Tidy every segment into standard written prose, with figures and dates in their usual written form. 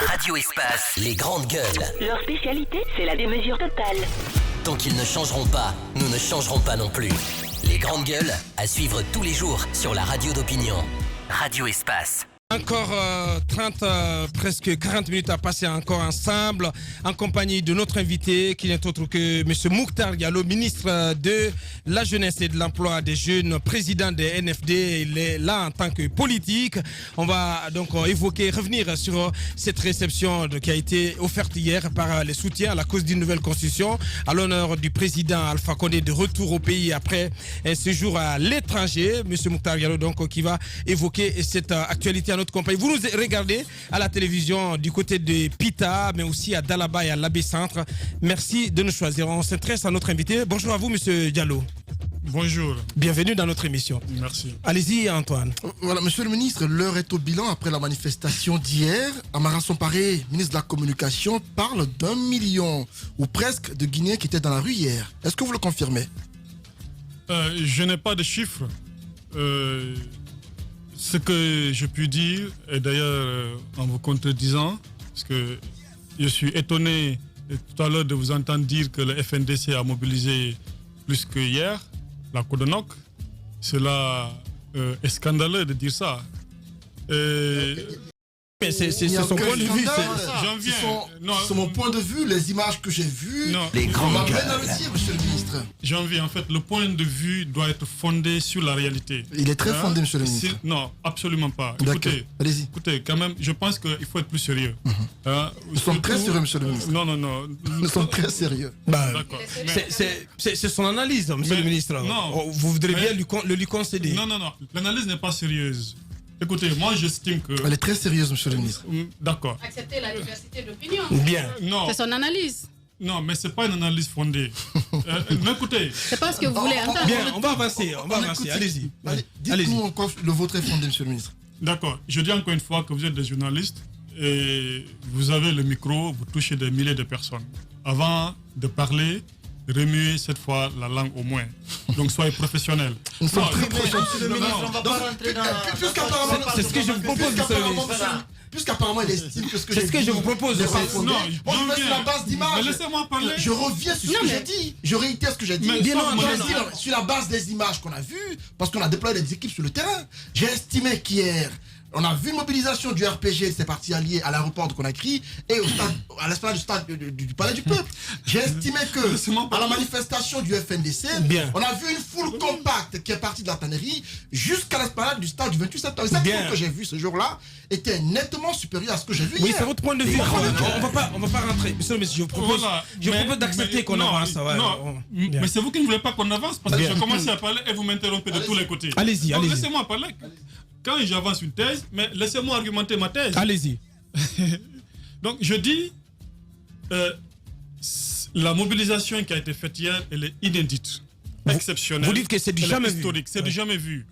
Radio Espace, les grandes gueules. Leur spécialité, c'est la démesure totale. Tant qu'ils ne changeront pas, nous ne changerons pas non plus. Les grandes gueules, à suivre tous les jours sur la radio d'opinion. Radio Espace. Encore presque 40 minutes à passer encore ensemble en compagnie de notre invité qui n'est autre que M. Mokhtar Diallo, ministre de la Jeunesse et de l'Emploi des Jeunes, président des NFD. Il est là en tant que politique. On va donc revenir sur cette réception qui a été offerte hier par les soutiens à la cause d'une nouvelle constitution à l'honneur du président Alpha Condé de retour au pays après un séjour à l'étranger. M. Mokhtar Diallo donc qui va évoquer cette actualité à notre compagnie. Vous nous regardez à la télévision du côté de Pita, mais aussi à Dalaba et à l'Abbé Centre. Merci de nous choisir. On s'intéresse à notre invité. Bonjour à vous, monsieur Diallo. Bonjour. Bienvenue dans notre émission. Merci. Allez-y, Antoine. Voilà, monsieur le ministre, l'heure est au bilan après la manifestation d'hier. Amara Somparé, ministre de la Communication, parle d'1 million ou presque de Guinéens qui étaient dans la rue hier. Est-ce que vous le confirmez? Je n'ai pas de chiffres. Ce que je puis dire, et d'ailleurs en vous contredisant, parce que je suis étonné tout à l'heure de vous entendre dire que le FNDC a mobilisé plus que hier, la Codonoc. Cela est scandaleux de dire ça. Mais c'est son point de vue. J'en viens. C'est mon point de vue, les images que j'ai vues. Les grandes gueules. Monsieur le ministre. J'en viens. En fait, le point de vue doit être fondé sur la réalité. Il est très fondé, monsieur le ministre. Non, absolument pas. Écoutez, allez-y. Écoutez, quand même, je pense qu'il faut être plus sérieux. Nous sommes très sérieux, monsieur le ministre. Non. Nous sommes très sérieux. D'accord. C'est son analyse, monsieur le ministre. Non. Vous voudrez bien lui concéder. Non. L'analyse n'est pas sérieuse. Écoutez, moi j'estime que... Elle est très sérieuse, monsieur le ministre. D'accord. Accepter la diversité d'opinion. Bien. Non. C'est son analyse. Non, mais c'est pas une analyse fondée. Mais écoutez... C'est pas ce que vous voulez entendre. Bien, on va avancer. Allez-y. Dites-nous encore le vôtre est fondé, monsieur le ministre. D'accord. Je dis encore une fois que vous êtes des journalistes et vous avez le micro, vous touchez des milliers de personnes. Avant de parler, remuez cette fois la langue au moins. Donc soyez professionnels. Nous sommes très professionnels. C'est ce que je vous propose, monsieur le ministre. Puisqu'apparemment il estime que ce que j'ai dit... C'est ce que je vous propose. n'est pas fondé. Non, Moi je vais sur la base d'images. Mais laissez-moi parler. Je reviens sur ce que j'ai dit. Je réitère ce que j'ai dit. Mais Sur la base des images qu'on a vues, parce qu'on a déployé des équipes sur le terrain, j'ai estimé qu'hier, on a vu une mobilisation du RPG, c'est parti allié à l'aéroport de Conakry et à l'esplanade du stade du Palais du Peuple. J'ai estimé que à la manifestation du FNDC, on a vu une foule compacte qui est partie de la tannerie jusqu'à l'esplanade du stade du 28 septembre. Cette foule que j'ai vue ce jour-là était nettement supérieure à ce que j'ai vu hier. Oui, c'est votre point de vue. On va pas rentrer. Monsieur le ministre, je vous propose d'accepter qu'on avance. Mais c'est vous qui ne voulez pas qu'on avance parce que je commence à parler et vous m'interrompez de tous les côtés. Allez-y. Laissez-moi parler. Quand j'avance une thèse, mais laissez-moi argumenter ma thèse. Allez-y. Donc je dis, la mobilisation qui a été faite hier, elle est inédite, exceptionnelle. Vous dites que c'est du jamais historique, c'est du jamais vu.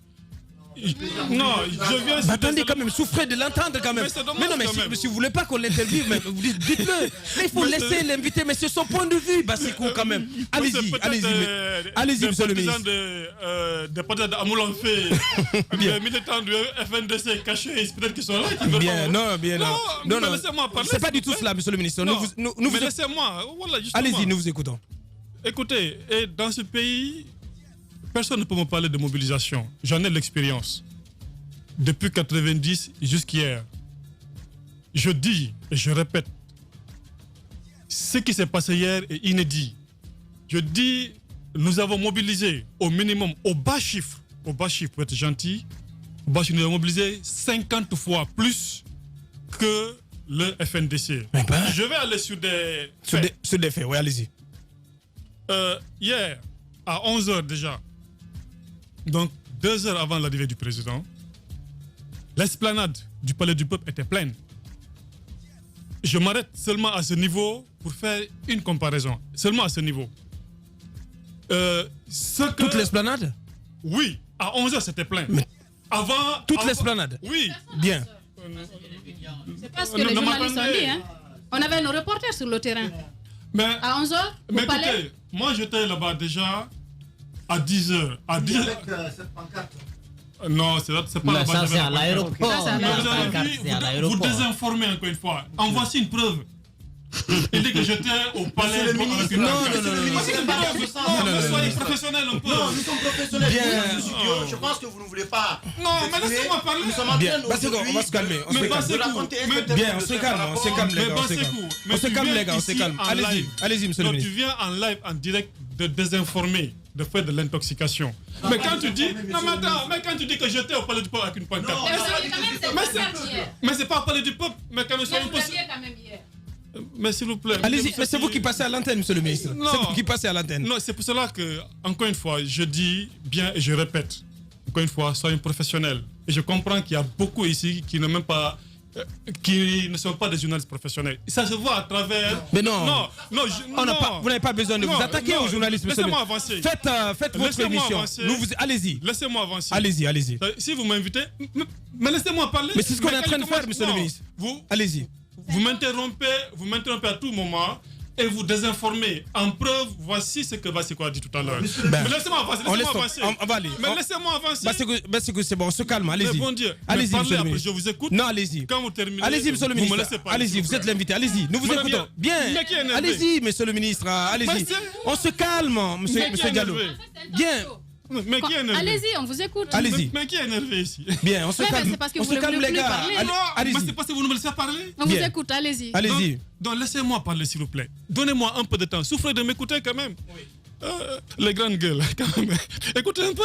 Non, je viens... attendez quand même, souffrez de l'entendre quand même. Mais si vous voulez pas qu'on l'interviewe, dites-le. Mais il faut laisser l'invité, mais c'est son point de vue, Bassikou, quand même. Allez-y, monsieur le ministre. Des peut-être d'Amoulanfé, des militants du FNDC cachés, peut-être qu'ils sont là. Non, laissez-moi parler. C'est pas du tout cela, monsieur le ministre. Mais laissez-moi, voilà, justement. Allez-y, nous vous écoutons. Écoutez, et dans ce pays... Personne ne peut me parler de mobilisation. J'en ai de l'expérience. Depuis 90 jusqu'hier. Je dis et je répète, ce qui s'est passé hier est inédit. Je dis, nous avons mobilisé au minimum, au bas chiffre pour être gentil, nous avons mobilisé 50 fois plus que le FNDC. Je vais aller sur des faits. Sur des faits, oui, allez-y. Hier, à 11h déjà, donc 2 heures avant l'arrivée du président, l'esplanade du Palais du Peuple était pleine. Je m'arrête seulement à ce niveau pour faire une comparaison. Seulement à ce niveau. Toute l'esplanade? Oui, à 11h c'était plein. Mais avant l'esplanade? Oui. Bien. C'est pas ce que les journalistes ont dit. Hein. On avait nos reporters sur le terrain. Mais, à 11h, mais au palais. Écoutez, moi j'étais là-bas déjà à 10h. À 10h. Non, c'est pas là-bas. Ça, c'est à l'aéroport. Ça, c'est à Vous désinformez encore une fois. En voici une preuve. Il dit que j'étais au palais avec une... Non. Soyez professionnel un peu. Non, nous sommes professionnels. Bien. Je pense que vous ne voulez pas. Non, mais laissez-moi parler. Nous sommes en Bien, train Basseko, on va se calmer. On se calme. Bien, on se calme, les gars. On se calme. Allez-y, monsieur le Donc tu ministre. viens en live, en direct, de désinformer, de faire de l'intoxication. Mais quand tu dis... Non, mais attends, mais quand tu dis que j'étais au palais du peuple avec une pancarte... Mais c'est pas au palais du peuple, mais quand nous sommes... Mais s'il vous plaît. Allez-y, mais c'est vous qui passez à l'antenne, monsieur le ministre. C'est vous qui passez à l'antenne. Non, c'est pour cela que, encore une fois, je dis bien et je répète, encore une fois, soyez professionnels. Et je comprends qu'il y a beaucoup ici qui ne même pas, qui ne sont pas des journalistes professionnels. Ça se voit à travers. Mais non. Non, Vous n'avez pas besoin de vous attaquer aux journalistes, monsieur le ministre. Laissez-moi avancer. Faites votre émission. Allez-y. Laissez-moi avancer. Allez-y. Si vous m'invitez, mais laissez-moi parler. Mais c'est ce qu'on est en train de faire, monsieur le ministre. Allez-y. Vous m'interrompez à tout moment et vous désinformez. En preuve, voici ce que Basseko a dit tout à l'heure. Mais laissez-moi avancer. On va aller. Mais laissez-moi avancer. Basseko, c'est bon, on se calme, allez-y. Mais bon Dieu, allez-y, monsieur le ministre. Je vous écoute. Non, allez-y. Quand vous terminez, allez-y, monsieur le ministre. Vous me laissez parler. Allez-y, vous êtes l'invité, allez-y. Nous vous écoutons. Bien. Allez-y, monsieur le ministre, allez-y. On se calme, monsieur Diallo. Bien. Mais qui est énervé? Allez-y, on vous écoute. Allez-y. Mais qui est énervé ici? Bien, on se calme. C'est parce que on vous se ne calme, voulez les plus gars. parler. Allez-y. Mais c'est parce que vous ne me laissez pas parler. On vous écoute, allez-y. Allez-y. Donc laissez-moi parler, s'il vous plaît. Donnez-moi un peu de temps. Souffrez de m'écouter quand même. Les grandes gueules, quand même. Écoutez un peu.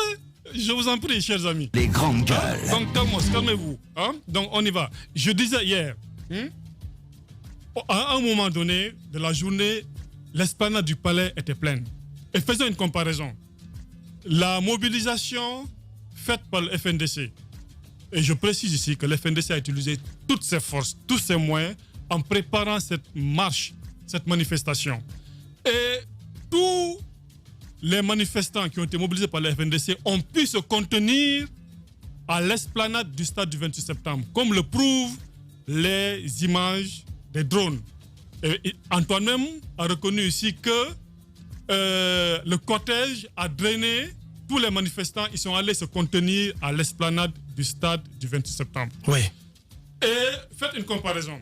Je vous en prie, chers amis. Les grandes gueules. Donc calmez-vous. Hein? Donc on y va. Je disais hier, à un moment donné de la journée, l'esplanade du palais était pleine. Et faisons une comparaison. La mobilisation faite par le FNDC, et je précise ici que le FNDC a utilisé toutes ses forces, tous ses moyens en préparant cette marche, cette manifestation. Et tous les manifestants qui ont été mobilisés par le FNDC ont pu se contenir à l'esplanade du stade du 28 septembre, comme le prouvent les images des drones. Et Antoine même a reconnu ici que le cortège a drainé tous les manifestants. Ils sont allés se contenir à l'esplanade du stade du 28 septembre. Oui. Et faites une comparaison.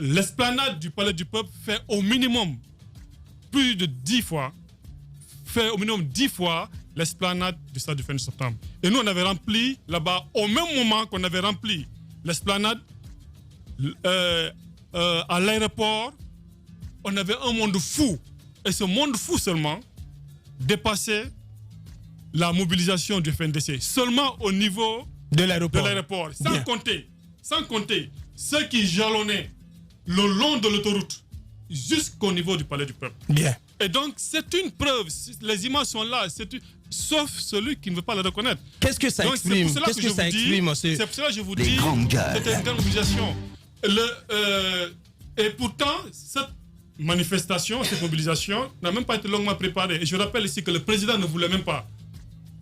L'esplanade du Palais du Peuple fait au minimum plus de 10 fois, l'esplanade du stade du 28 septembre. Et nous, on avait rempli là-bas, au même moment qu'on avait rempli l'esplanade à l'aéroport, on avait un monde fou. Et ce monde fou seulement dépassait la mobilisation du FNDC. Seulement au niveau de l'aéroport. Sans compter ceux qui jalonnaient le long de l'autoroute jusqu'au niveau du Palais du Peuple. Bien. Et donc, c'est une preuve. Les images sont là. Sauf celui qui ne veut pas le reconnaître. Qu'est-ce que ça exprime? Qu'est-ce que ça exprime? C'est pour cela que je vous dis, c'était une grande mobilisation. Et pourtant, cette manifestation, cette mobilisation n'a même pas été longuement préparée. Et je rappelle ici que le président ne voulait même pas.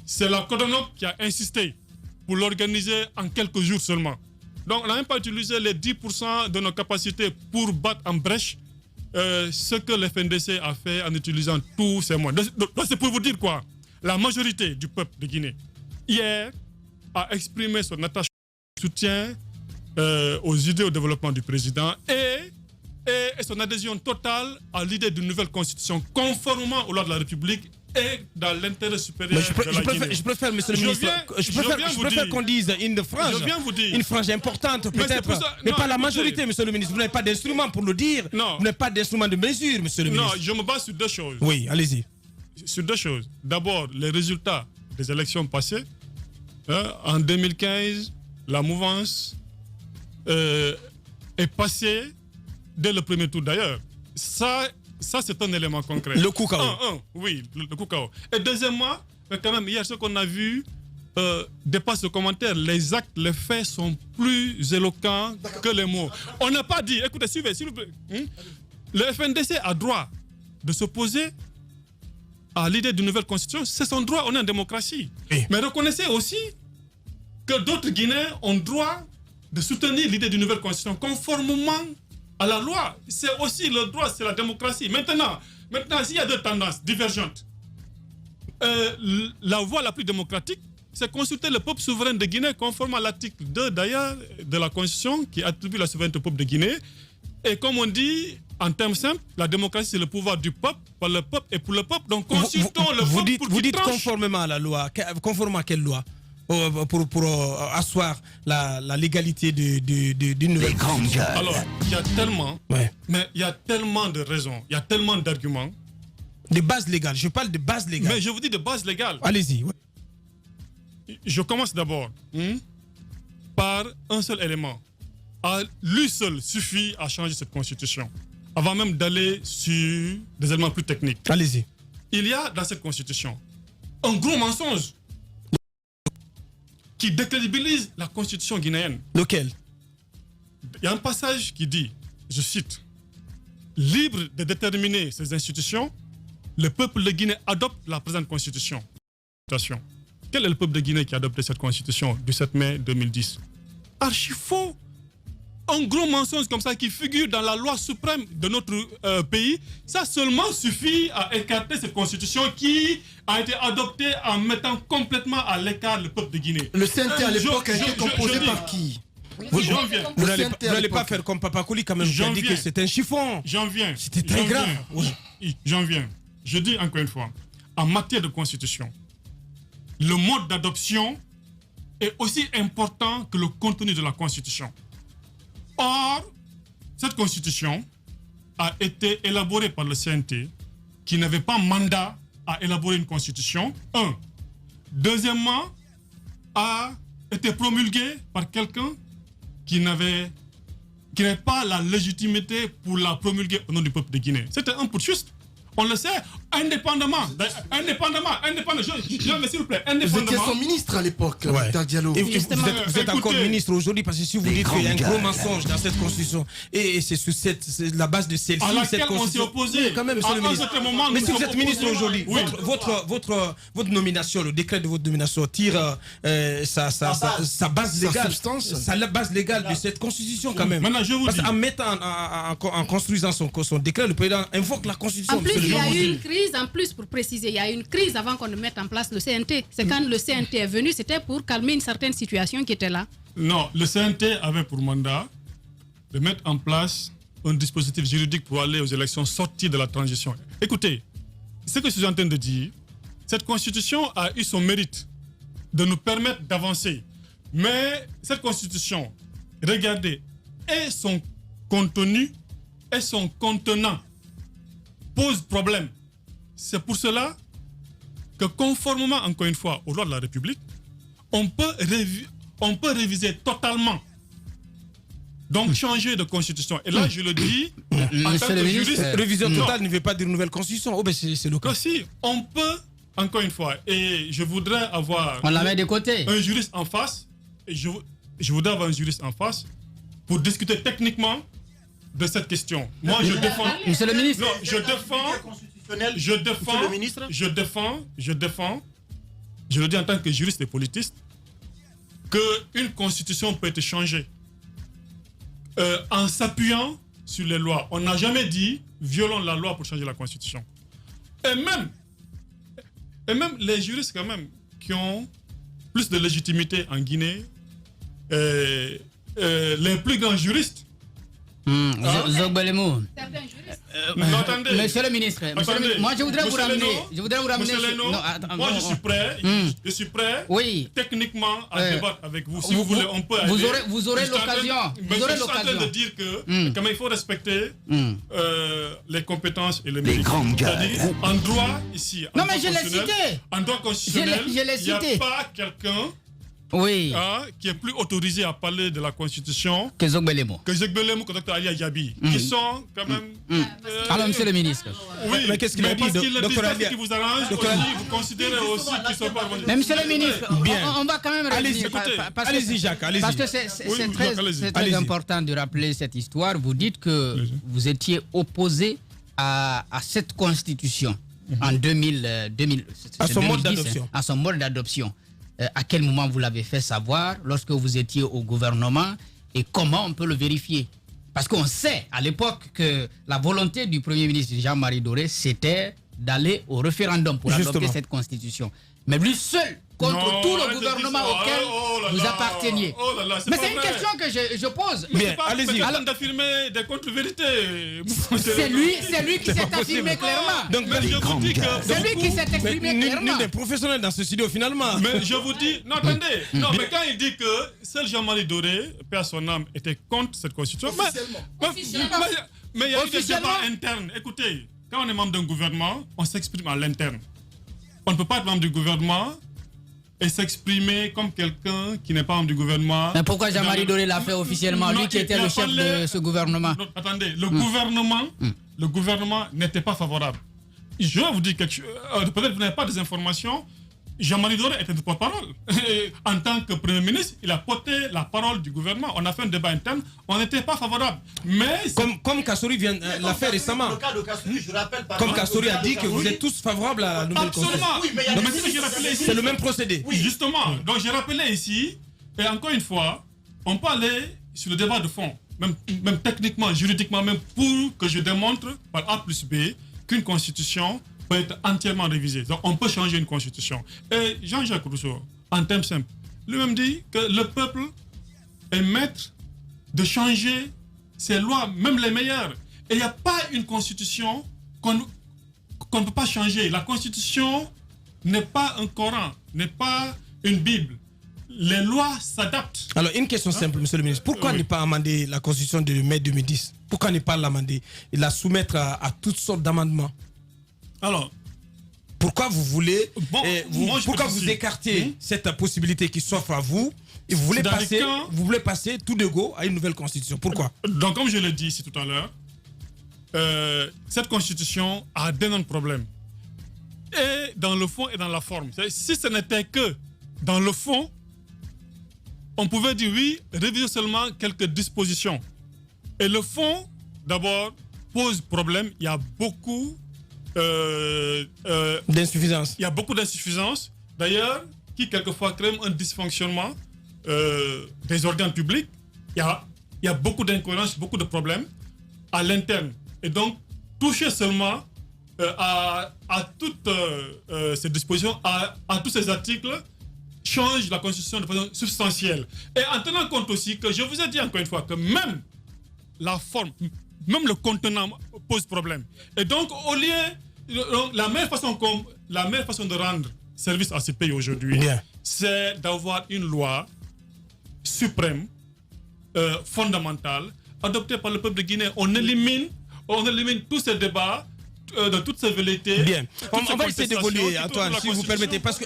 C'est la Codonoc qui a insisté pour l'organiser en quelques jours seulement. Donc, on n'a même pas utilisé les 10% de nos capacités pour battre en brèche ce que le FNDC a fait en utilisant tous ces moyens. Donc, c'est pour vous dire quoi? La majorité du peuple de Guinée, hier, a exprimé son attachement, soutien aux idées au développement du président et son adhésion totale à l'idée d'une nouvelle constitution conformément aux lois de la République et dans l'intérêt supérieur de la Guinée. Je préfère, monsieur le ministre, je préfère qu'on dise une frange importante peut-être, mais pas la majorité, monsieur le ministre. Vous n'avez pas d'instrument pour le dire. Non. Vous n'avez pas d'instrument de mesure, monsieur le ministre. Non, je me base sur deux choses. Oui, allez-y. Sur deux choses. D'abord, les résultats des élections passées. En 2015, la mouvance est passée dès le premier tour d'ailleurs. Ça c'est un élément concret. Le coup KO. Oui, le coup KO. Et deuxièmement, quand même, hier, ce qu'on a vu dépasse le commentaire. Les actes, les faits sont plus éloquents que les mots. On n'a pas dit, écoutez, suivez, s'il vous plaît. Le FNDC a droit de s'opposer à l'idée d'une nouvelle constitution. C'est son droit, on est en démocratie. Oui. Mais reconnaissez aussi que d'autres Guinéens ont droit de soutenir l'idée d'une nouvelle constitution conformément à la loi. C'est aussi le droit, c'est la démocratie. Maintenant, s'il y a deux tendances divergentes, la voie la plus démocratique, c'est consulter le peuple souverain de Guinée, conformément à l'article 2 d'ailleurs de la Constitution qui attribue la souveraineté au peuple de Guinée. Et comme on dit, en termes simples, la démocratie c'est le pouvoir du peuple, par le peuple et pour le peuple. Donc consultons le peuple pour Vous qu'il dites tranche. conformément à la loi. Conformément à quelle loi? Pour asseoir la légalité d'une nouvelle constitution. Alors, il y a tellement, Ouais. mais il y a tellement de raisons, il y a tellement d'arguments. Des bases légales. Je parle de bases légales. Mais je vous dis de base légale. Allez-y. Ouais. Je commence d'abord par un seul élément. Lui seul suffit à changer cette constitution. Avant même d'aller sur des éléments plus techniques. Allez-y. Il y a dans cette constitution un gros mensonge qui décrédibilise la constitution guinéenne. Lequel? Il y a un passage qui dit, je cite, « Libre de déterminer ses institutions, le peuple de Guinée adopte la présente constitution. » Quel est le peuple de Guinée qui a adopté cette constitution du 7 mai 2010? Archi faux. Un gros mensonge comme ça qui figure dans la loi suprême de notre pays, ça seulement suffit à écarter cette constitution qui a été adoptée en mettant complètement à l'écart le peuple de Guinée. Le CNT à l'époque a été je composé dis- par qui? Vous J'en viens. n'allez pas faire comme Papa Kouli quand même. Qui a J'en dit viens. que c'était un chiffon. J'en viens. C'était très J'en grave. viens. J'en viens. Je dis encore une fois, en matière de constitution, le mode d'adoption est aussi important que le contenu de la constitution. Or, cette constitution a été élaborée par le CNT qui n'avait pas mandat à élaborer une constitution. Un. Deuxièmement, a été promulguée par quelqu'un qui n'avait pas la légitimité pour la promulguer au nom du peuple de Guinée. C'était un putschiste. On le sait, indépendamment, mais s'il vous plaît, Vous étiez indépendamment. son ministre à l'époque, Ouais. Mokhtar Diallo. Et vous êtes encore Écoutez. ministre aujourd'hui parce que si vous dites qu'il y a un gros mensonge dans cette constitution et c'est sur c'est la base de celle-ci, À cette laquelle on s'est constitution. opposé. Oui, quand même, monsieur le À un ministre. certain moment, Mais nous si vous sommes êtes ministre opposés. aujourd'hui, Oui. votre nomination, le décret de votre nomination tire sa base légale, substance. sa base légale de cette constitution quand même. Maintenant, je vous Parce dis. qu'en mettant, en construisant son décret, le président invoque la constitution. En plus, monsieur le il y a ministre. eu une crise, en plus, pour préciser, il y a eu une crise avant qu'on ne mette en place le CNT. C'est quand le CNT est venu, c'était pour calmer une certaine situation qui était là. Non, le CNT avait pour mandat de mettre en place un dispositif juridique pour aller aux élections sorties de la transition. Écoutez, ce que je suis en train de dire, cette constitution a eu son mérite de nous permettre d'avancer. Mais cette constitution, regardez, et son contenu et son contenant pose problème. C'est pour cela que conformément, encore une fois, aux lois de la République, on peut réviser totalement. Donc changer de constitution. Et là, je le dis, en tant que juriste, Révision non. totale ne veut pas dire nouvelle constitution. Oh, ben c'est le cas. que si on peut, encore une fois, et je voudrais avoir On la met de côté. un juriste en face, et je voudrais avoir un juriste en face pour discuter techniquement de cette question. Moi, je défends. Monsieur le ministre. Non, je défends, Monsieur le ministre. je défends, je le dis en tant que juriste et politiste, qu'une constitution peut être changée en s'appuyant sur les lois. On n'a jamais dit violons la loi pour changer la constitution. Et même les juristes quand même qui ont plus de légitimité en Guinée, les plus grands juristes. Zogbelemou. Certains juristes. Attendez. Monsieur le ministre, moi je voudrais vous ramener. Leno, Non, attends, moi non, je suis prêt. Je suis prêt. Oui. Techniquement à débattre avec vous. Si vous voulez, on peut vous aller. aurez l'occasion. Mais Vous aurez je suis en train de l'occasion. dire que quand même, il faut respecter les compétences et les mérites. grandes C'est-à-dire, en droit, ici, en Non, droit mais je l'ai constitutionnel, cité. En droit constitutionnel, Je l'ai il n'y a cité. pas quelqu'un Oui. qui est plus autorisé à parler de la Constitution Que Zogbelemou. que Zegbelem ou que Dr Ali Yabi, qui sont quand même. Alors, monsieur le ministre. Oui, Mais qu'est-ce qu'il a dit, parce qu'il le dit Dr. ça, Ali c'est qui vous arrange aussi, vous considérez aussi qu'ils sont pas. Mais monsieur le ministre, Bien. on va quand même Allez-y, revenir. écoutez. Allez-y, Jacques, allez-y. Parce que c'est Oui, très, allez-y. c'est très Allez-y. important de rappeler cette histoire. Vous dites que vous étiez opposé à cette constitution en 2000, À son mode 2010, d'adoption. à son mode d'adoption. À quel moment vous l'avez fait savoir lorsque vous étiez au gouvernement et comment on peut le vérifier? Parce qu'on sait à l'époque que la volonté du Premier ministre Jean-Marie Doré, c'était d'aller au référendum pour adopter Justement. cette constitution. Mais lui seul contre tout le gouvernement auquel vous apparteniez. Mais c'est une question que je pose. Bien, allez-y. Alors d'affirmer des contre-vérités. C'est lui qui s'est affirmé clairement. Donc, Mais je vous dis que... C'est lui qui s'est exprimé clairement. Nul des professionnels dans ce studio finalement. Mais je vous dis, non attendez, non mais quand il dit que seul Jean-Marie Doré, paix à son âme, était contre cette constitution, mais il y a eu des débats internes. Écoutez, quand on est membre d'un gouvernement, on s'exprime à l'interne. On ne peut pas être membre du gouvernement et s'exprimer comme quelqu'un qui n'est pas membre du gouvernement. Mais pourquoi Jean-Marie Doré l'a fait officiellement, lui qui était le chef de ce gouvernement? Non, attendez, le gouvernement n'était pas favorable. Je vais vous dire quelque chose, peut-être vous n'avez pas des informations. Jean-Marie Doré était de porte-parole. En tant que Premier ministre, il a porté la parole du gouvernement. On a fait un débat interne, on n'était pas favorable. Mais comme Kassouri l'a fait récemment. Le cas de Kassouri, je rappelle par Comme Kassouri a dit que vous êtes tous favorables à la nouvelle constitution. absolument. Oui, mais il y a des j'ai rappelé ici. C'est le même procédé. Oui, justement. Donc j'ai rappelé ici, et encore une fois, on peut aller sur le débat de fond, même techniquement, juridiquement, même pour que je démontre par A plus B qu'une constitution peut être entièrement révisée. Donc on peut changer une constitution. Et Jean-Jacques Rousseau, en termes simples, lui-même dit que le peuple est maître de changer ses lois, même les meilleures. Et il n'y a pas une constitution qu'on ne peut pas changer. La constitution n'est pas un Coran, n'est pas une Bible. Les lois s'adaptent. Alors, une question simple, monsieur le ministre. Pourquoi ne pas amender la constitution de mai 2010? Pourquoi ne pas l'amender et la soumettre à toutes sortes d'amendements? Alors, pourquoi vous voulez, pourquoi vous précise. écartez cette possibilité qui s'offre à vous et vous voulez passer tout de go à une nouvelle constitution? Pourquoi? Donc, comme je l'ai dit ici tout à l'heure, cette constitution a d'énormes problèmes. Et dans le fond et dans la forme. Si ce n'était que dans le fond, on pouvait dire oui, réviser seulement quelques dispositions. Et le fond, d'abord, pose problème. Il y a beaucoup d'insuffisance. Il y a beaucoup d'insuffisances, d'ailleurs, qui quelquefois créent un dysfonctionnement des organes publics. Il y a beaucoup d'incohérences, beaucoup de problèmes à l'interne. Et donc, toucher seulement à toutes ces dispositions, à tous ces articles, change la Constitution de façon substantielle. Et en tenant compte aussi que je vous ai dit encore une fois que même la forme, même le contenant pose problème. Et donc, au lieu, la meilleure façon de rendre service à ce pays aujourd'hui, c'est d'avoir une loi suprême, fondamentale, adoptée par le peuple de Guinée. On élimine tous ces débats de toutes ces velléités. Bien. On va essayer d'évoluer, Antoine, si vous permettez. Parce que,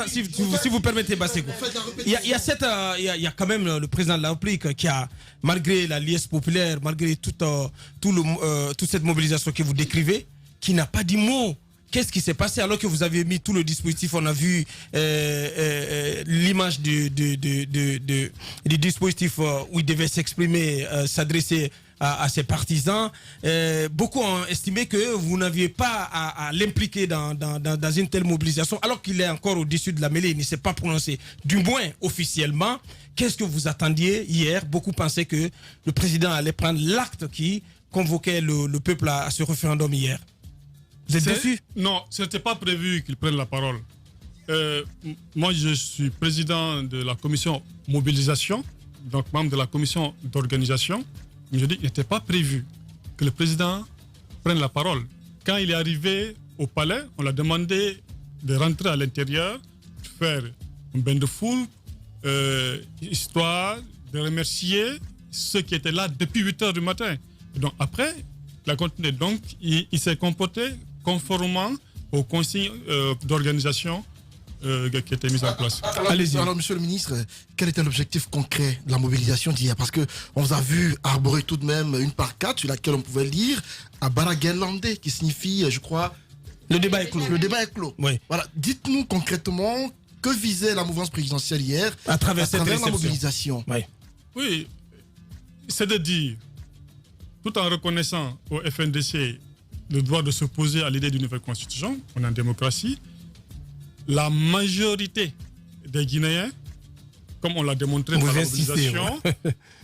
si vous permettez, Basseko. Il y a quand même le président de la République qui a, malgré la liesse populaire, malgré toute cette mobilisation que vous décrivez, qui n'a pas dit mot. Qu'est-ce qui s'est passé alors que vous avez mis tout le dispositif? On a vu l'image du dispositif où il devait s'exprimer, s'adresser à ses partisans. Beaucoup ont estimé que vous n'aviez pas à l'impliquer dans une telle mobilisation alors qu'il est encore au-dessus de la mêlée. Il ne s'est pas prononcé. Du moins, officiellement, qu'est-ce que vous attendiez hier? Beaucoup pensaient que le président allait prendre l'acte qui convoquait le peuple à ce référendum hier. Vous êtes déçu? Non, ce n'était pas prévu qu'il prenne la parole. Moi, je suis président de la commission mobilisation, donc membre de la commission d'organisation. Je dis qu'il n'était pas prévu que le président prenne la parole. Quand il est arrivé au palais, on l'a demandé de rentrer à l'intérieur, de faire un bain de foule, histoire de remercier ceux qui étaient là depuis 8 h du matin. Et donc après, il a continué. Donc, il s'est comporté conformément aux consignes d'organisation qui étaient mises en place. Alors, monsieur le ministre, quel était l'objectif concret de la mobilisation d'hier? Parce qu'on vous a vu arborer tout de même une pancarte sur laquelle on pouvait lire à Baraguelandais, qui signifie, je crois... Le débat est clos. Le débat est clos. Oui. Voilà. Dites-nous concrètement que visait la mouvance présidentielle hier à travers la mobilisation. Oui, c'est de dire, tout en reconnaissant au FNDC le droit de s'opposer à l'idée d'une nouvelle constitution, on est en démocratie, la majorité des Guinéens, comme on l'a démontré par la mobilisation,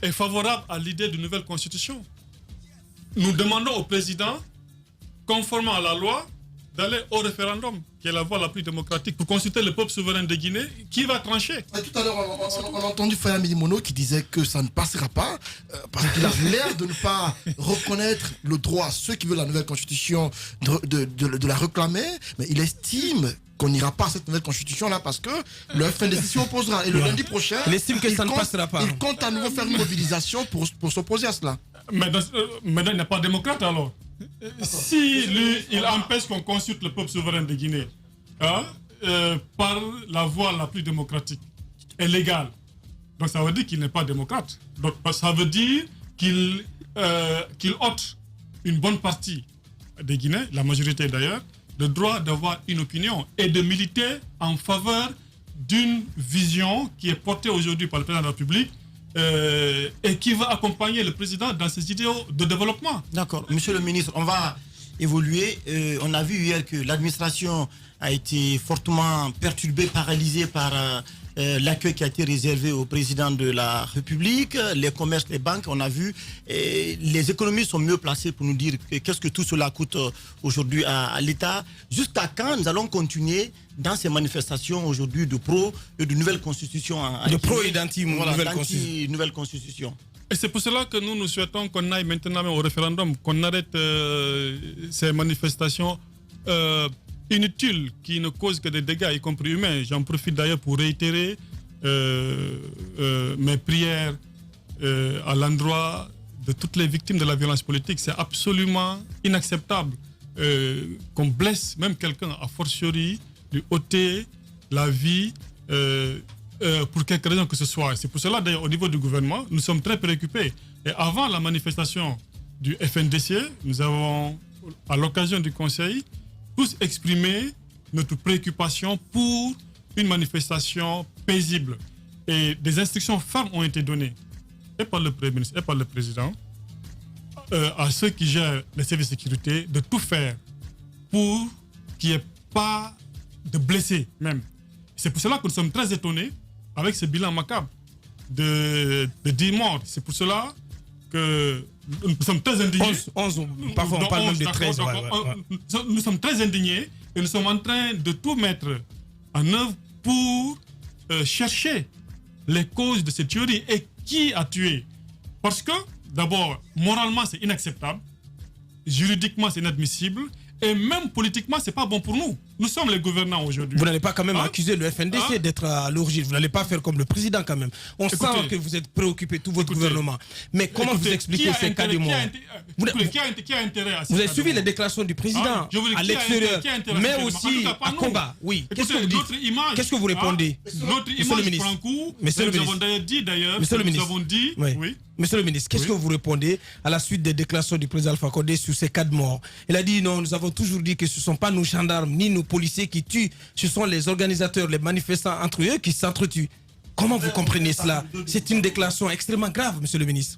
est favorable à l'idée d'une nouvelle constitution. Nous demandons au président, conformément à la loi, d'aller au référendum, qui est la voie la plus démocratique, pour consulter le peuple souverain de Guinée, qui va trancher. Tout à l'heure, on a entendu Faya Milimono qui disait que ça ne passera pas, parce qu'il a l'air de ne pas reconnaître le droit à ceux qui veulent la nouvelle constitution de la réclamer, mais il estime qu'on n'ira pas à cette nouvelle constitution-là parce que le FNDC s'y opposera. Et le lundi prochain, il estime que ça ne passera pas. Il compte à nouveau faire une mobilisation pour s'opposer à cela. Mais maintenant, il n'est pas démocrate alors. Si lui, il empêche qu'on consulte le peuple souverain de Guinée par la voie la plus démocratique et légale, donc ça veut dire qu'il n'est pas démocrate. Donc ça veut dire qu'il ôte une bonne partie des Guinéens, la majorité d'ailleurs, le droit d'avoir une opinion et de militer en faveur d'une vision qui est portée aujourd'hui par le président de la République et qui va accompagner le président dans ses idéaux de développement. D'accord. Monsieur le ministre, on va évoluer. On a vu hier que l'administration a été fortement perturbée, paralysée par l'accueil qui a été réservé au président de la République, les commerces, les banques, on a vu. Les économistes sont mieux placés pour nous dire qu'est-ce que tout cela coûte aujourd'hui à l'État. Jusqu'à quand nous allons continuer dans ces manifestations aujourd'hui de pro et de nouvelle constitution de pro et d'anti-nouvelle constitution. Et c'est pour cela que nous souhaitons qu'on aille maintenant au référendum, qu'on arrête ces manifestations inutiles qui ne causent que des dégâts, y compris humains. J'en profite d'ailleurs pour réitérer mes prières à l'endroit de toutes les victimes de la violence politique. C'est absolument inacceptable qu'on blesse même quelqu'un, a fortiori, lui ôter la vie pour quelque raison que ce soit. C'est pour cela, d'ailleurs, au niveau du gouvernement, nous sommes très préoccupés. Et avant la manifestation du FNDC, nous avons, à l'occasion du Conseil, tous exprimé notre préoccupation pour une manifestation paisible. Et des instructions fermes ont été données, et par le Premier ministre, et par le Président, à ceux qui gèrent les services de sécurité, de tout faire pour qu'il n'y ait pas de blessés même. C'est pour cela que nous sommes très étonnés avec ce bilan macabre de 10 morts. C'est pour cela que nous sommes très indignés. 11, parfois on parle même de 13. Nous sommes très indignés et nous sommes en train de tout mettre en œuvre pour chercher les causes de cette tuerie et qui a tué. Parce que, d'abord, moralement, c'est inacceptable. Juridiquement, c'est inadmissible. Et même politiquement, c'est pas bon pour nous. Nous sommes les gouvernants aujourd'hui. Vous n'allez pas quand même accuser le FNDC d'être à l'origine. Vous n'allez pas faire comme le président quand même. On sent que vous êtes préoccupé, tout votre gouvernement. Mais comment vous expliquez ces cas de mort? Qui a intérêt à ça? Vous avez suivi les déclarations du président à l'extérieur, mais aussi à combat. Oui. Qu'est-ce que vous dites? Qu'est-ce que vous répondez? Notre image prend coup. Monsieur le ministre. Nous avons d'ailleurs dit, oui. Monsieur le ministre, qu'est-ce que vous répondez à la suite des déclarations du président Alpha Condé sur ces cas de mort? Il a dit non, nous avons toujours dit que ce ne sont pas nos gendarmes ni nos policiers qui tuent, ce sont les organisateurs, les manifestants entre eux qui s'entretuent. Comment vous comprenez cela? C'est une déclaration extrêmement grave, monsieur le ministre.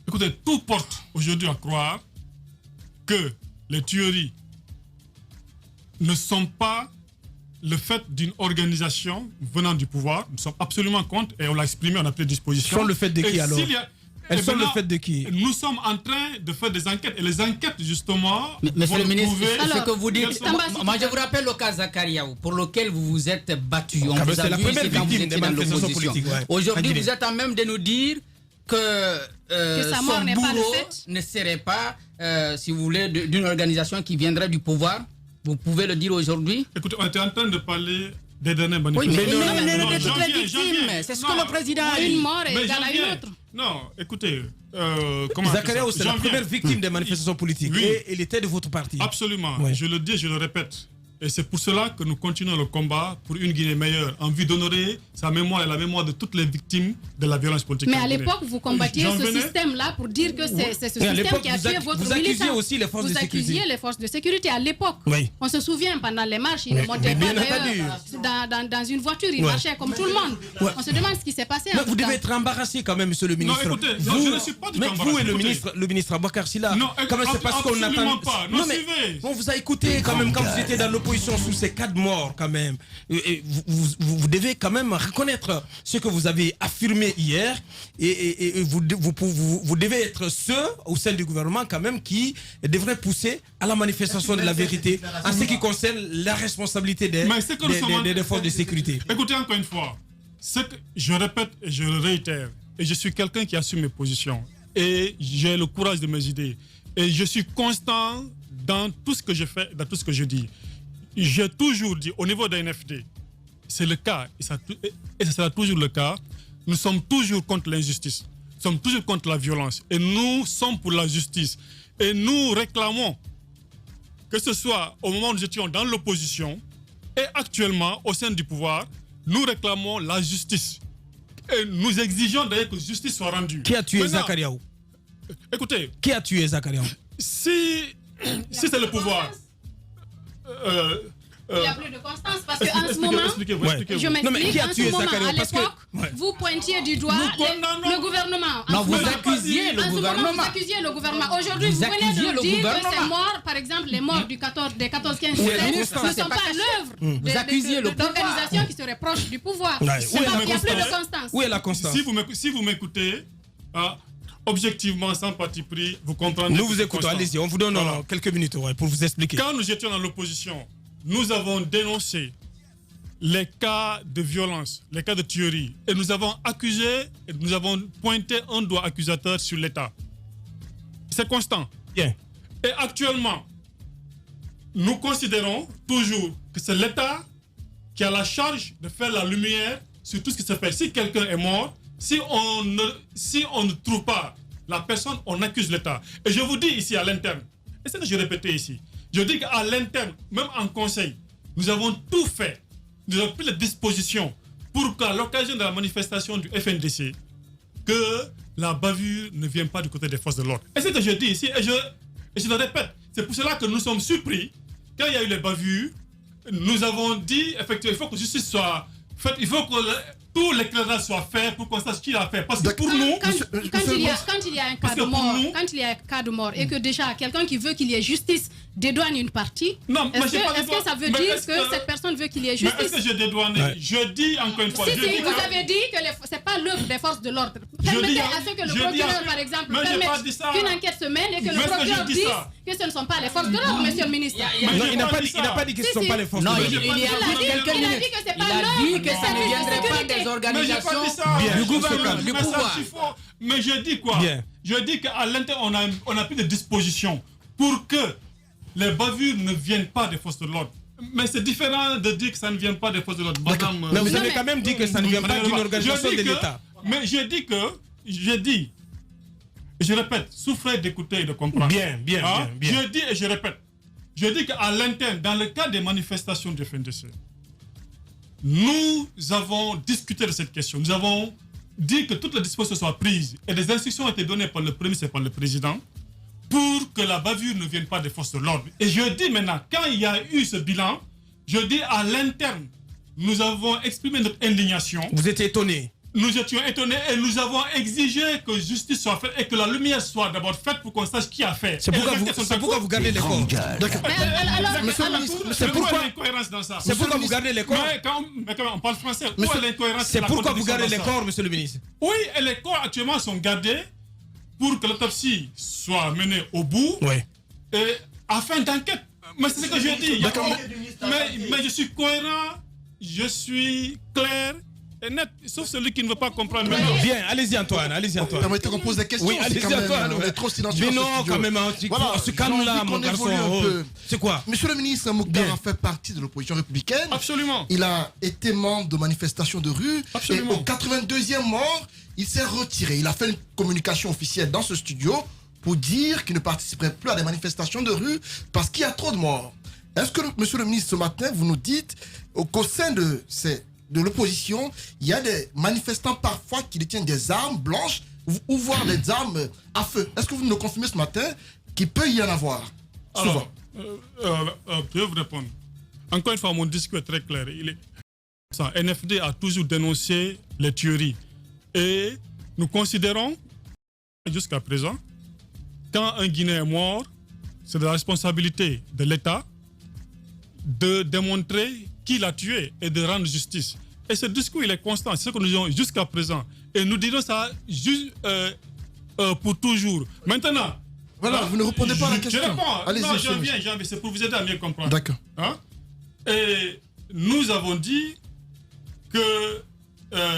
Écoutez, tout porte aujourd'hui à croire que les tueries ne sont pas le fait d'une organisation venant du pouvoir. Nous sommes absolument contre et on l'a exprimé, on a pris disposition. Sont le fait de qui alors? Elles sont le fait de qui? Nous sommes en train de faire des enquêtes. Et les enquêtes, justement. Monsieur le ministre, ce que vous dites. Moi, je vous rappelle le cas Zakariaou, pour lequel vous vous êtes battu. On vous a vu ici quand vous étiez dans l'opposition. Aujourd'hui, vous êtes en même de nous dire que son bourreau ne serait pas, si vous voulez, d'une organisation qui viendrait du pouvoir. Vous pouvez le dire aujourd'hui? Écoutez, on était en train de parler des dernières manifestations. Oui, mais de toutes les victimes. C'est ce que le président a dit. Une mort égale à une autre. Non, écoutez. Zakariaou, c'est la première victime des manifestations politiques. Oui. Et il était de votre parti. Absolument. Oui. Je le dis, je le répète. Et c'est pour cela que nous continuons le combat pour une Guinée meilleure, en vue d'honorer sa mémoire et la mémoire de toutes les victimes de la violence politique. Mais à l'époque, vous combattiez ce système-là pour dire que c'est ce système qui a tué votre militant. Vous accusiez aussi les forces de sécurité. Vous accusiez les forces de sécurité à l'époque. Oui. On se souvient, pendant les marches, ils ne montaient pas dans une voiture, ils marchaient comme tout le monde. On se demande ce qui s'est passé. Mais vous devez être embarrassé quand même, monsieur le ministre. Non, écoutez, je ne suis pas du tout embarrassé. Vous et le ministre Aboubakar Sylla. Non, c'est parce qu'on attend. Non, mais on vous a écouté quand même quand vous étiez dans l'opposition. position sur ces cas de mort quand même. Vous devez quand même reconnaître ce que vous avez affirmé hier et vous devez être ceux au sein du gouvernement quand même qui devraient pousser à la manifestation de la vérité en ce qui concerne la responsabilité des forces de sécurité. Écoutez encore une fois, je répète et je le réitère, et je suis quelqu'un qui assume mes positions et j'ai le courage de mes idées et je suis constant dans tout ce que je fais, dans tout ce que je dis. J'ai toujours dit au niveau de l'NFD, c'est le cas et ça sera toujours le cas, nous sommes toujours contre l'injustice, nous sommes toujours contre la violence et nous sommes pour la justice et nous réclamons, que ce soit au moment où nous étions dans l'opposition et actuellement au sein du pouvoir, nous réclamons la justice. Et nous exigeons d'ailleurs que justice soit rendue. Qui a tué Zakariaou? Écoutez. Qui a tué Zakariaou? Si c'est le pouvoir. Il n'y a plus de constance parce qu'en ce moment, je m'explique, en ce moment, à l'époque, vous pointiez du doigt le gouvernement. Non, vous accusiez le gouvernement. Vous accusiez le gouvernement. Aujourd'hui, vous venez de dire que ces morts, par exemple, les morts des 14-15 juillet, ne sont pas l'œuvre d'organisations qui seraient proches du pouvoir. Il n'y a plus de constance. Où est la constance? Si vous m'écoutez, objectivement, sans parti pris, vous comprenez. Nous vous écoutons, allez-y, on vous donne quelques minutes pour vous expliquer. Quand nous étions dans l'opposition, nous avons dénoncé les cas de violence, les cas de tuerie, et nous avons accusé, et nous avons pointé un doigt accusateur sur l'État. C'est constant. Bien. Et actuellement, nous considérons toujours que c'est l'État qui a la charge de faire la lumière sur tout ce qui se fait. Si quelqu'un est mort, si on ne trouve pas la personne, on accuse l'État. Et je vous dis ici à l'interne, et c'est ce que je répétais ici, je dis qu'à l'interne, même en conseil, nous avons tout fait, nous avons pris les dispositions pour qu'à l'occasion de la manifestation du FNDC, que la bavure ne vienne pas du côté des forces de l'ordre. Et c'est ce que je dis ici, et je le répète, c'est pour cela que nous sommes surpris, quand il y a eu les bavures, nous avons dit, effectivement, il faut que justice soit faite, il faut que tout l'éclairage soit fait pour qu'on sache qui l'a fait. Parce que pour nous... Quand il y a un cas de mort, et que déjà quelqu'un qui veut qu'il y ait justice dédouane une partie, est-ce que ça veut dire que cette personne veut qu'il y ait justice? Mais est-ce que je dédouane? Je dis encore une fois... Si, vous avez dit que ce n'est pas l'œuvre des forces de l'ordre. Permettez à ce que le procureur, par exemple, permette qu'une enquête se mène et que le procureur dise que ce ne sont pas les forces de l'ordre, monsieur le ministre. Non, il n'a pas dit que ce ne sont pas les forces de l'ordre. Non, il a dit que c'est pas l'œuvre. Il a dit que ça ne viendrait pas des organisations du gouvernement, du pouvoir. Mais je dis quoi? Je dis qu'à l'intérieur, on a pris des dispositions pour que les bavures ne viennent pas des forces de l'ordre. Mais c'est différent de dire que ça ne vient pas des forces de l'ordre. Mais vous avez quand même dit que ça ne vient pas d'une organisation de l'État. Mais je dis, je répète, souffrez d'écouter et de comprendre. Bien. Je dis et je répète. Je dis qu'à l'interne, dans le cadre des manifestations du FNDC, nous avons discuté de cette question. Nous avons dit que toutes les dispositions soient prises et des instructions ont été données par le premier ministre et par le président pour que la bavure ne vienne pas des forces de l'ordre. Et je dis maintenant, quand il y a eu ce bilan, je dis à l'interne, nous avons exprimé notre indignation. Vous étiez étonné? Nous étions étonnés et nous avons exigé que justice soit faite et que la lumière soit d'abord faite pour qu'on sache qui a fait. C'est pourquoi vous gardez les corps. C'est pourquoi l'incohérence dans ça. C'est pourquoi vous gardez les corps. Mais quand on parle français, où est l'incohérence? C'est pourquoi vous gardez les corps, monsieur le ministre. Oui, et les corps actuellement sont gardés pour que l'autopsie soit menée au bout. Oui. Et afin d'enquête. Mais c'est ce que je dis. Mais je suis cohérent, je suis clair. Et net, sauf celui qui ne veut pas comprendre. Bien, allez-y Antoine, Permettez qu'on pose des questions. Oui, allez-y Antoine. On est trop silencieux. Mais non, quand même, on se calme là, mon garçon. C'est quoi? Monsieur le ministre, Mouktar a fait partie de l'opposition républicaine. Absolument. Il a été membre de manifestations de rue. Absolument. Et au 82e mort, il s'est retiré. Il a fait une communication officielle dans ce studio pour dire qu'il ne participerait plus à des manifestations de rue parce qu'il y a trop de morts. Est-ce que, monsieur le ministre, ce matin, vous nous dites qu'au sein de l'opposition, il y a des manifestants parfois qui détiennent des armes blanches ou voire des armes à feu. Est-ce que vous nous confirmez ce matin qu'il peut y en avoir? Souvent. Alors, je vais vous répondre. Encore une fois, mon discours est très clair. NFD a toujours dénoncé les tueries. Et nous considérons, jusqu'à présent, quand un Guinéen est mort, c'est de la responsabilité de l'État de démontrer qui l'a tué et de rendre justice. Et ce discours, il est constant. C'est ce que nous disons jusqu'à présent. Et nous dirons ça juste pour toujours. Maintenant... Voilà, vous ne répondez pas à la question. Je réponds. Allez-y, non, j'en viens, c'est pour vous aider à mieux comprendre. D'accord. Hein? Et nous avons dit que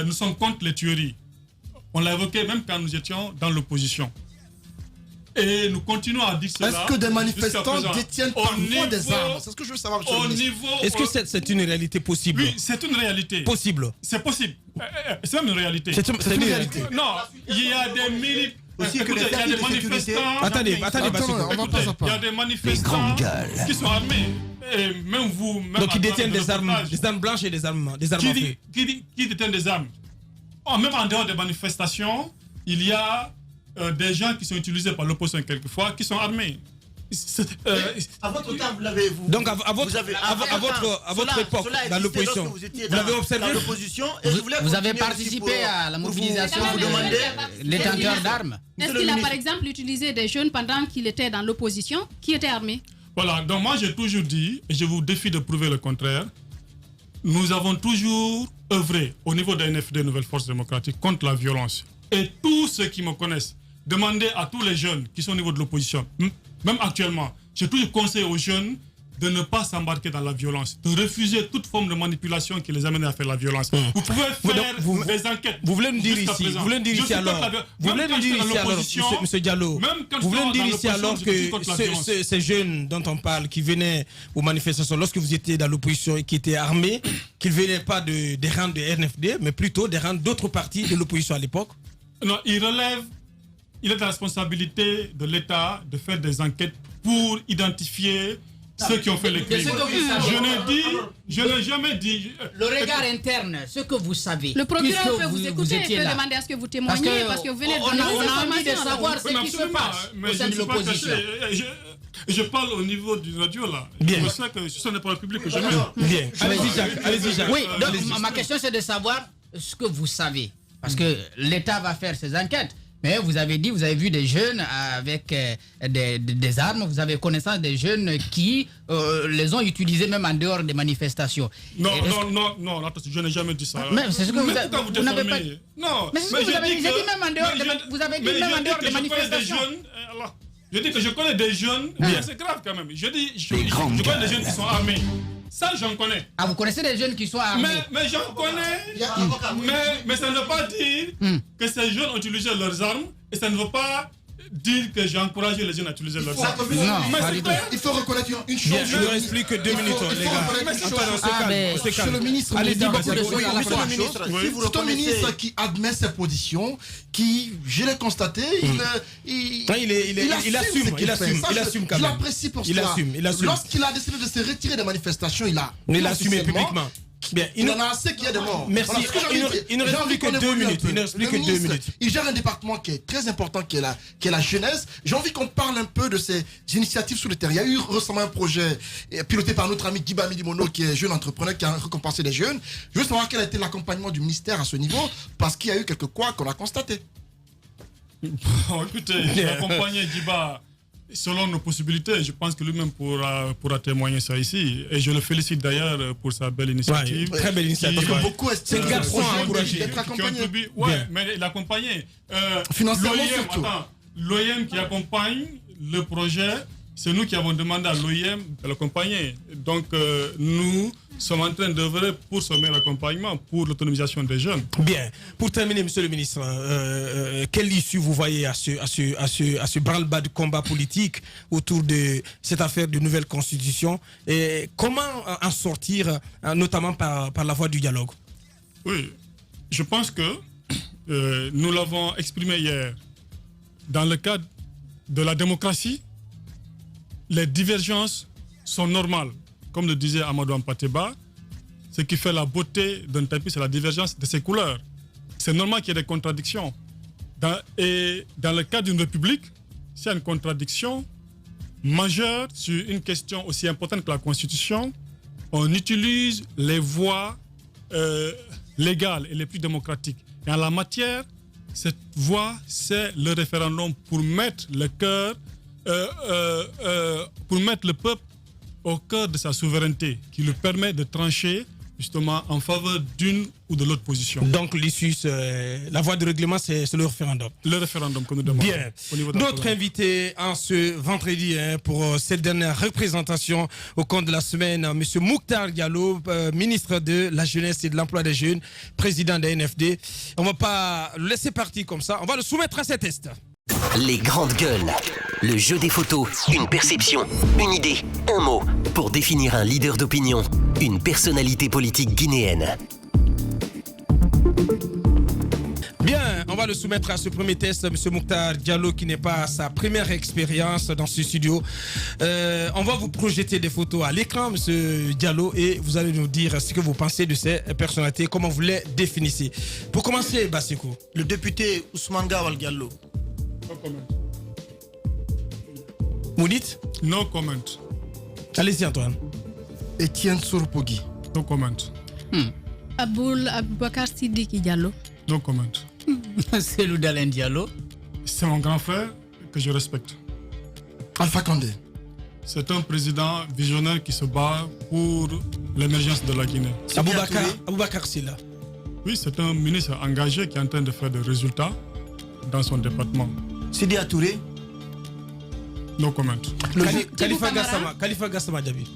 nous sommes contre les tueries. On l'a évoqué même quand nous étions dans l'opposition. Et nous continuons à dire cela. Est-ce que des manifestants détiennent parfois des armes? C'est ce que je veux savoir, monsieur le ministre. Est-ce que c'est une réalité possible? Oui, c'est une réalité. Possible. C'est possible. C'est même une réalité. C'est une réalité. Non, il y a des militaires. Aussi que il y a des manifestants. Attendez, on va pas il y a des manifestants qui sont armés. Et même vous. Même donc ils détiennent des armes blanches et des armes à feu. Qui détiennent des armes. Même en dehors des manifestations, il y a des gens qui sont utilisés par l'opposition quelquefois qui sont armés. À votre temps, vous l'avez. Donc à votre époque, dans l'opposition, vous l'avez observé. Vous avez participé à la mobilisation de détenteurs d'armes. Est-ce qu'il a par exemple utilisé des jeunes pendant qu'il était dans l'opposition qui étaient armés? Voilà, donc moi j'ai toujours dit, et je vous défie de prouver le contraire, nous avons toujours œuvré au niveau de NFD, Nouvelle Force Démocratique, contre la violence. Et tous ceux qui me connaissent, demandez à tous les jeunes qui sont au niveau de l'opposition, même actuellement, j'ai toujours conseillé aux jeunes de ne pas s'embarquer dans la violence, de refuser toute forme de manipulation qui les amène à faire la violence. Vous pouvez faire des enquêtes. Vous voulez nous dire ici, monsieur Diallo, vous voulez nous dire ici alors que ces jeunes dont on parle, qui venaient aux manifestations lorsque vous étiez dans l'opposition et qui étaient armés, qu'ils ne venaient pas des rangs de RNFD, mais plutôt des rangs d'autres partis de l'opposition à l'époque? Non, il est de la responsabilité de l'État de faire des enquêtes pour identifier ceux qui ont fait les crimes. Je n'ai jamais dit... Le regard interne, ce que vous savez. Le procureur peut vous écouter, peut demander à ce que vous témoignez, parce que vous venez de donner des informations. On a envie de savoir ce qui se passe au sein de l'opposition. Je parle au niveau du radio là. Bien. Je sais que ce n'est pas le public que je mets. Bien. Allez-y Jacques. Oui, donc ma question c'est de savoir ce que vous savez. Parce que l'État va faire ses enquêtes. Mais vous avez dit, vous avez vu des jeunes avec des armes, vous avez connaissance des jeunes qui les ont utilisés même en dehors des manifestations. Non, je n'ai jamais dit ça. Mais c'est ce que vous n'avez pas... Non, mais c'est ce que vous avez dit, même en dehors des manifestations. Je dis que je connais des jeunes, mais c'est grave quand même. Je connais des jeunes qui sont armés. Ça, j'en connais. Ah, vous connaissez des jeunes qui sont armés? Mais j'en connais. Mais ça ne veut pas dire que ces jeunes ont utilisé leurs armes et ça ne veut pas dire que j'ai encouragé les jeunes à utiliser leurs armes. Il faut reconnaître une chose. Je ne reste plus que 2 minutes, les gars. Monsieur le ministre, allez-y, c'est un ministre qui admet ses positions, qui, je l'ai constaté, il assume. Je l'apprécie pour cela. Lorsqu'il a décidé de se retirer des manifestations, il a assumé publiquement. Bien, il en a assez qu'il y a des morts. Merci. Il ne reste plus que 2 minutes. Il gère un département qui est très important, qui est la jeunesse. J'ai envie qu'on parle un peu de ces initiatives sur le terrain. Il y a eu récemment un projet piloté par notre ami Guiba Midimono, qui est jeune entrepreneur, qui a récompensé les jeunes. Je veux savoir quel a été l'accompagnement du ministère à ce niveau, parce qu'il y a eu quelques couacs qu'on a constatés. Écoutez, accompagner Guiba selon nos possibilités, je pense que lui-même pourra témoigner ça ici. Et je le félicite d'ailleurs pour sa belle initiative. Très belle initiative. Parce que beaucoup estiment c'est un garçon encouragé d'être accompagné. Mais il accompagné. Financièrement surtout. L'OIM qui accompagne le projet, c'est nous qui avons demandé à l'OIM de l'accompagner. Donc nous sommes en train d'œuvrer pour ce meilleur accompagnement, pour l'autonomisation des jeunes. Bien. Pour terminer, monsieur le ministre, quelle issue vous voyez à ce branle-bas de combat politique autour de cette affaire de nouvelle constitution, et comment en sortir, notamment par la voie du dialogue? Oui, je pense que nous l'avons exprimé hier. Dans le cadre de la démocratie, les divergences sont normales. Comme le disait Amadou Ampateba, ce qui fait la beauté d'un tapis, c'est la divergence de ses couleurs. C'est normal qu'il y ait des contradictions. Et dans le cadre d'une république, s'il y a une contradiction majeure sur une question aussi importante que la Constitution, on utilise les voies légales et les plus démocratiques. Et en la matière, cette voie, c'est le référendum pour mettre le cœur, pour mettre le peuple au cœur de sa souveraineté qui lui permet de trancher justement en faveur d'une ou de l'autre position. Donc l'issue, la voie de règlement, c'est le référendum. Le référendum que nous demandons. Bien. Notre invité en ce vendredi pour cette dernière représentation au cours de la semaine, M. Mouktar Diallo, ministre de la Jeunesse et de l'Emploi des Jeunes, président de la NFD. On ne va pas le laisser partir comme ça, on va le soumettre à ces tests. Les grandes gueules. Le jeu des photos, une perception, une idée, un mot pour définir un leader d'opinion, une personnalité politique guinéenne. Bien, on va le soumettre à ce premier test, M. Mouktar Diallo, qui n'est pas sa première expérience dans ce studio. On va vous projeter des photos à l'écran, M. Diallo, et vous allez nous dire ce que vous pensez de ces personnalités, comment vous les définissez. Pour commencer, Bassiko. Le député Ousmane Gawal Diallo. No comment. Vous dites? No comment. Allez-y, Antoine. Etienne Sourpogui. No comment. Aboubakar Sidiki Diallo. No comment. C'est Loudalen Diallo. C'est mon grand frère que je respecte. Alpha Condé. C'est un président visionnaire qui se bat pour l'émergence de la Guinée. Aboubakar Silla. Oui, c'est un ministre engagé qui est en train de faire des résultats dans son département. Sidi Touré. No comment. Khalifa Gassama Diaby.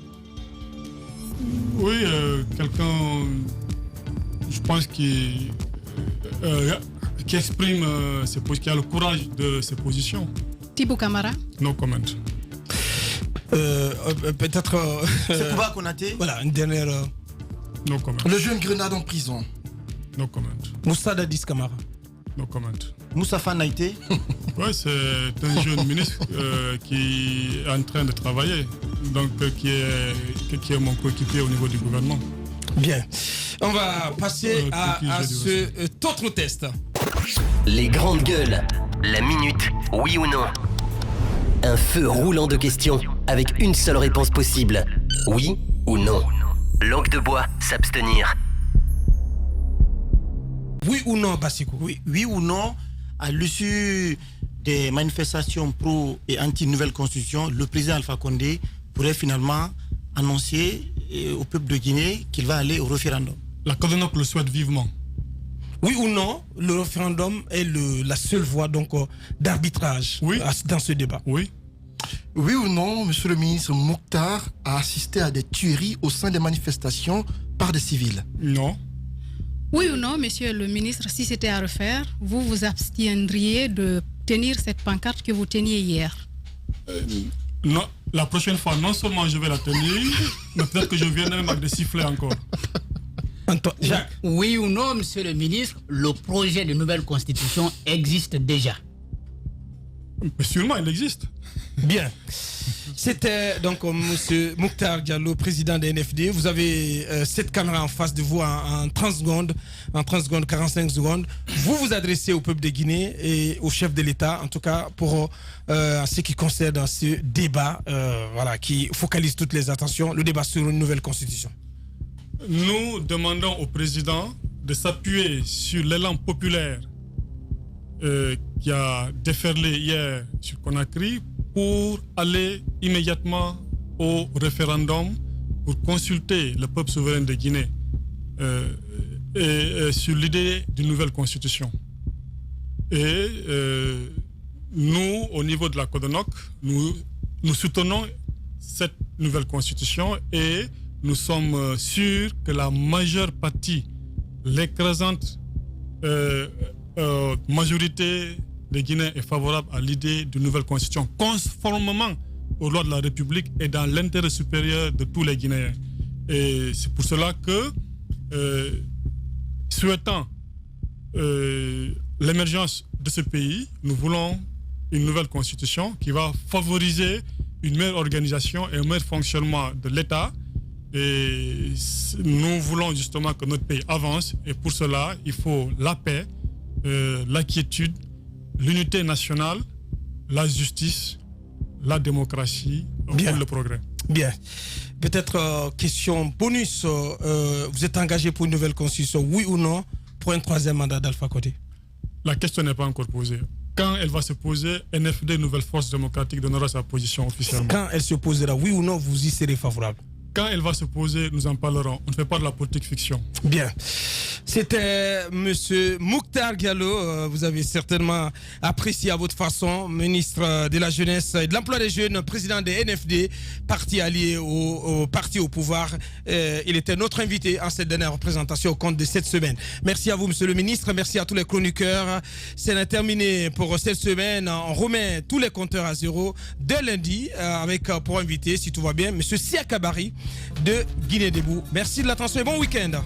Oui, quelqu'un, je pense, qui exprime, qui a le courage de ses positions. Tibou Kamara. No comment. Peut-être. C'est Kouba Konaté. Voilà, une dernière. No comment. Le jeune Grenade en prison. No comment. Moussa Dadis Kamara. No comment. Moussafa Naïté. Oui, c'est un jeune ministre qui est en train de travailler, donc qui est mon coéquipier au niveau du gouvernement. Bien. On va passer à cet autre test. Les grandes gueules. La minute, oui ou non. Un feu roulant de questions avec une seule réponse possible. Oui ou non. Langue de bois, s'abstenir. Oui ou non, Bassiko? Oui ou non, à l'issue des manifestations pro et anti-nouvelle constitution, le président Alpha Condé pourrait finalement annoncer au peuple de Guinée qu'il va aller au référendum. La CODENOC le souhaite vivement. Oui ou non, le référendum est la seule voie d'arbitrage dans ce débat? Oui. Oui ou non, monsieur le ministre Mouktar a assisté à des tueries au sein des manifestations par des civils? Non. Oui ou non, monsieur le ministre, si c'était à refaire, vous vous abstiendriez de tenir cette pancarte que vous teniez hier? Non, la prochaine fois, non seulement je vais la tenir, mais peut-être que je viendrai même avec des sifflets encore. Jacques. Oui ou non, monsieur le ministre, le projet de nouvelle constitution existe déjà? Mais sûrement, il existe. Bien. C'était donc M. Mouktar Diallo, président de NFD. Vous avez cette caméra en face de vous en 30 secondes, 45 secondes. Vous vous adressez au peuple de Guinée et au chef de l'État, en tout cas pour ce qui concerne ce débat qui focalise toutes les attentions, le débat sur une nouvelle constitution. Nous demandons au président de s'appuyer sur l'élan populaire qui a déferlé hier sur Conakry pour aller immédiatement au référendum pour consulter le peuple souverain de Guinée sur l'idée d'une nouvelle constitution. Et nous, au niveau de la CODENOC, nous soutenons cette nouvelle constitution et nous sommes sûrs que la majeure partie, l'écrasante majorité des Guinéens est favorable à l'idée d'une nouvelle constitution, conformément aux lois de la République et dans l'intérêt supérieur de tous les Guinéens. Et c'est pour cela que, souhaitant l'émergence de ce pays, nous voulons une nouvelle constitution qui va favoriser une meilleure organisation et un meilleur fonctionnement de l'État. Et nous voulons justement que notre pays avance. Et pour cela, il faut la paix, la quiétude, l'unité nationale, la justice, la démocratie, pour le progrès. Bien. Peut-être question bonus. Vous êtes engagé pour une nouvelle constitution, oui ou non, pour un troisième mandat d'Alpha Condé? La question n'est pas encore posée. Quand elle va se poser, NFD, Nouvelle Force Démocratique, donnera sa position officiellement. Quand elle se posera, oui ou non, vous y serez favorable? Quand elle va se poser, nous en parlerons. On ne fait pas de la politique fiction. Bien. C'était M. Mouktar Diallo. Vous avez certainement apprécié à votre façon, ministre de la Jeunesse et de l'Emploi des Jeunes, président des NFD, parti allié au parti au pouvoir. Il était notre invité en cette dernière représentation au compte de cette semaine. Merci à vous, M. le ministre. Merci à tous les chroniqueurs. C'est terminé pour cette semaine. On remet tous les compteurs à zéro dès lundi avec pour invité, si tout va bien, M. Siakabari de Guinée-Debout. Merci de l'attention et bon week-end.